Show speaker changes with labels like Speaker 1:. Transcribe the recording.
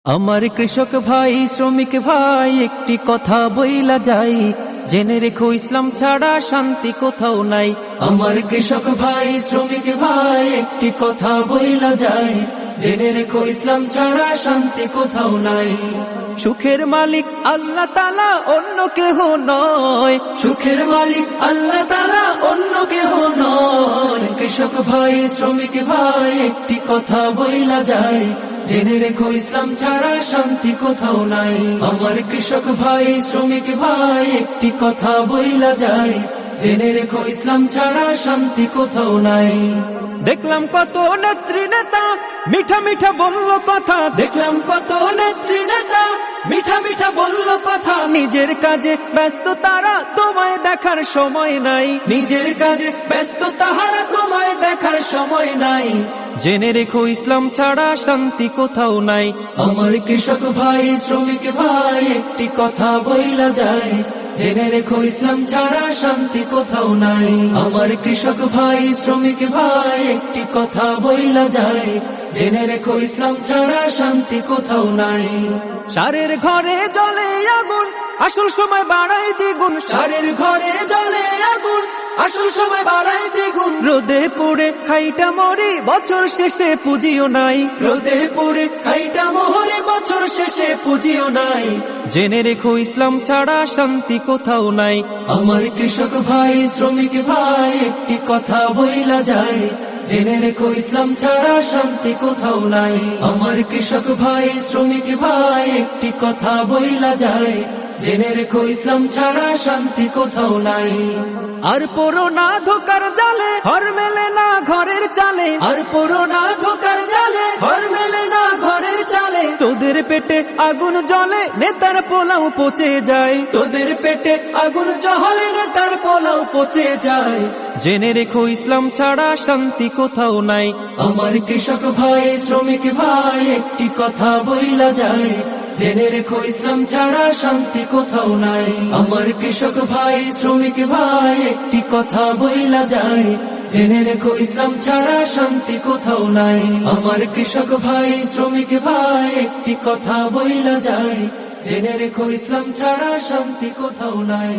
Speaker 1: আমার কৃষক ভাই শ্রমিক ভাই একটি কথা বইলা যাই, জেনে রেখো ইসলাম ছাড়া শান্তি কোথাও নাই। আমার কৃষক ভাই শ্রমিক ভাই একটি কথা বইলা যাই, জেনে রেখো ইসলাম ছাড়া শান্তি কোথাও নাই। সুখের মালিক আল্লাহ তাআলা অন্য কেহ নয়, সুখের মালিক আল্লাহ তাআলা অন্য কেহ নয়। কৃষক ভাই শ্রমিক ভাই একটি কথা বইলা যায়, জেনে রেখো ইসলাম ছাড়া শান্তি কোথাও নাই। আমার কৃষক ভাই শ্রমিক ভাই একটি কথা বইলা যায়, জেনে রেখো ইসলাম ছাড়া শান্তি কোথাও নাই। দেখলাম কত নেত্রী নেতা মিঠা মিঠা বলল কথা, দেখলাম কত নেত্রী নেতা মিঠা মিঠা বলল কথা। নিজের কাজে ব্যস্ত তারা তোমায় দেখার সময় নাই, নিজের কাজে ব্যস্ত তাহারা তোমায় দেখার সময় নাই। জেনে রেখো ইসলাম ছাড়া শান্তি কোথাও নাই। আমার কৃষক ভাই শ্রমিক ভাই একটি কথা বইলা যায়, জেনে রেখো ইসলাম ছাড়া শান্তি কোথাও নাই। আমার কৃষক ভাই শ্রমিক ভাই একটি কথা বইলা যায়, জেনে রেখো ইসলাম ছাড়া শান্তি কোথাও নাই। সারের ঘরে জ্বলে আগুন আসল সময় বাড়াই দ্বিগুণ, সারের ঘরে জ্বলে আগুন আসল সময় বাড়াই দ্বিগুণ। রোদে পুড়ে খাইটা মরে বছর শেষে পুঁজিও নাই, রোদে পুড়ে খাইটা মরে বছর শেষে পুঁজিও নাই। জেনে রেখো ইসলাম ছাড়া শান্তি কোথাও নাই। আমার কৃষক ভাই শ্রমিক ভাই একটি কথা বইলা যায়, জেনে রেখো ইসলাম ছাড়া শান্তি কোথাও নাই। আমার কৃষক ভাই শ্রমিক ভাই একটি কথা বইলা যায়, জেনে রেখো ইসলাম ছাড়া শান্তি কোথাও নাই। আর পড়ো না ধোকার জালে ঘর মেলে না ঘরের চালে, আর পড়ো না ধোকার জালে ঘর মেলে না ঘরের চালে। তোদের পেটে আগুন জ্বলে নেতার পোলাও পচে যায়, তোদের পেটে আগুন জ্বলে নেতার পোলাও পচে যায়। জেনে রেখো ইসলাম ছাড়া শান্তি কোথাও নাই। আমার কৃষক ভাই শ্রমিক ভাই একটি কথা বইলা যায়, জেনে রেখো ইসলাম ছাড়া শান্তি কোথাও নাই। আমার কৃষক ভাই শ্রমিক ভাই একটি কথা বইলা যায়, জেনে রেখো ইসলাম ছাড়া শান্তি কোথাও নাই। আমার কৃষক ভাই শ্রমিক ভাই একটি কথা বইলা যায়, জেনে রেখো ইসলাম ছাড়া শান্তি কোথাও নাই।